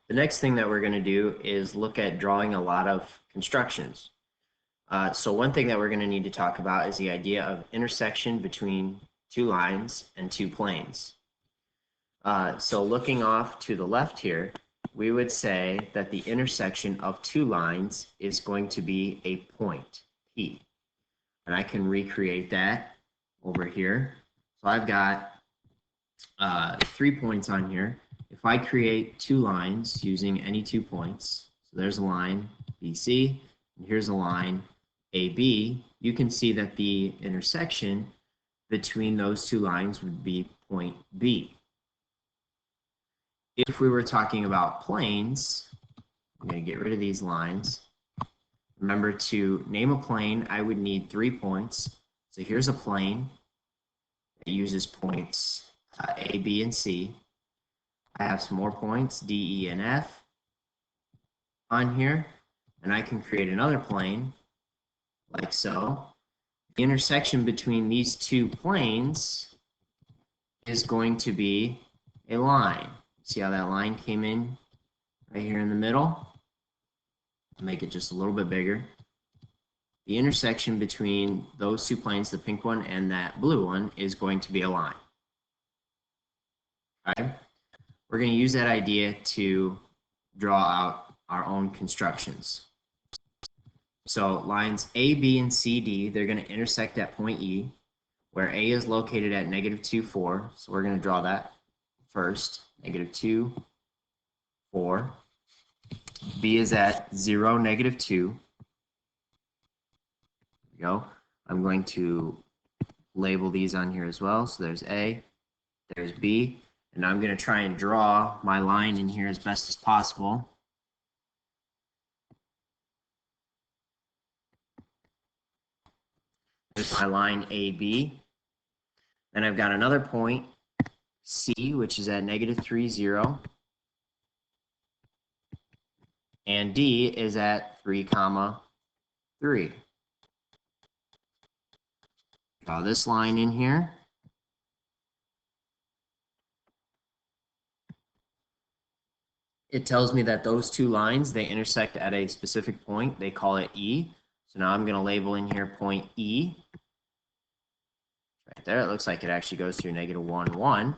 The next thing that we're going to do is look at drawing a lot of constructions. So one thing that we're going to need to talk about is the idea of intersection between two lines and two planes. So looking off to the left here, we would say that the intersection of two lines is going to be a point, P. And I can recreate that over here. So I've got 3 points on here. If I create two lines using any 2 points, so there's a line BC, and here's a line AB, you can see that the intersection between those two lines would be point B. If we were talking about planes, I'm going to get rid of these lines. Remember, to name a plane, I would need 3 points. So here's a plane that uses points A, B, and C. I have some more points, D, E, and F on here, and I can create another plane like so. The intersection between these 2 planes is going to be a line. See how that line came in right here in the middle? I'll make it just a little bit bigger. The intersection between those 2 planes, the pink one and that blue one, is going to be a line. Okay? We're going to use that idea to draw out our own constructions. So lines A, B, and C, D, they're going to intersect at point E, where A is located at -2, 4. So we're going to draw that first, -2, 4. B is at 0, -2. There we go. I'm going to label these on here as well. So there's A, there's B, and I'm going to try and draw my line in here as best as possible. There's my line AB. Then I've got another point, C, which is at -3, 0. And D is at 3, 3. Draw this line in here. It tells me that those 2 lines, they intersect at a specific point. They call it E. So now I'm going to label in here point E. Right there, it looks like it actually goes through -1, 1.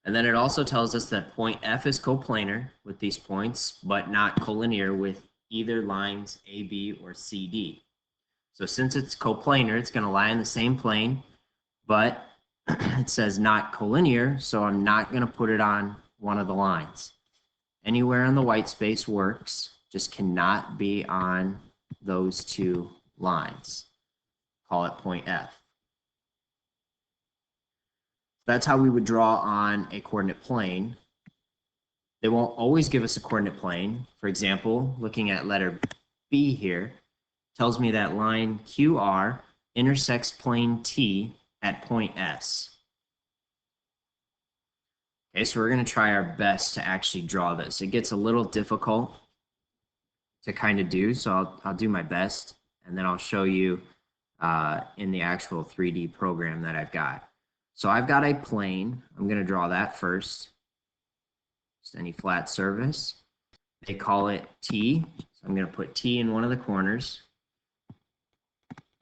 And then it also tells us that point F is coplanar with these points, but not collinear with either lines AB or CD. So since it's coplanar, it's going to lie in the same plane, but it says not collinear, so I'm not going to put it on one of the lines. Anywhere in the white space works, just cannot be on those 2 lines. Call it point F. That's how we would draw on a coordinate plane. They won't always give us a coordinate plane. For example, looking at letter B here, tells me that line QR intersects plane T at point S. Okay, so we're going to try our best to actually draw this. It gets a little difficult to kind of do, so I'll do my best, and then I'll show you in the actual 3D program that I've got. So I've got a plane. I'm going to draw that first. Just any flat surface. They call it T. So I'm going to put T in one of the corners.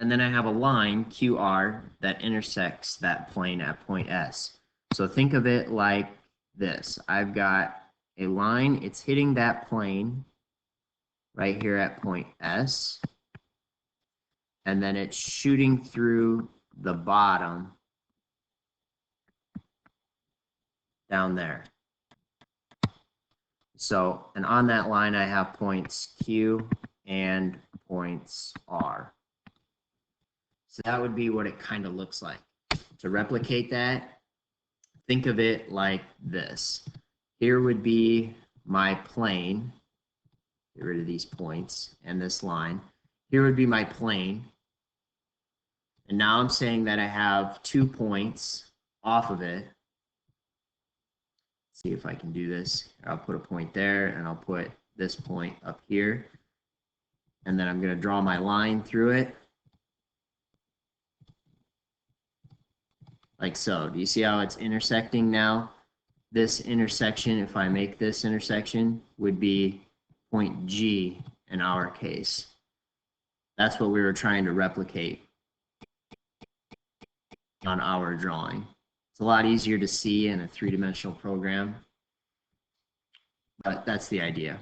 And then I have a line, QR, that intersects that plane at point S. So think of it like this. I've got a line. It's hitting that plane right here at point S. And then it's shooting through the bottom down there. So, and on that line, I have points Q and points R. So that would be what it kind of looks like. To replicate that, think of it like this. Here would be my plane. Get rid of these points and this line. Here would be my plane. And now I'm saying that I have 2 points off of it. See if I can do this. I'll put a point there, and I'll put this point up here. And then I'm going to draw my line through it. Like so. Do you see how it's intersecting now this intersection, if I make this intersection, would be point G in our case. That's what we were trying to replicate on our drawing. It's a lot easier to see in a three-dimensional program, but that's the idea.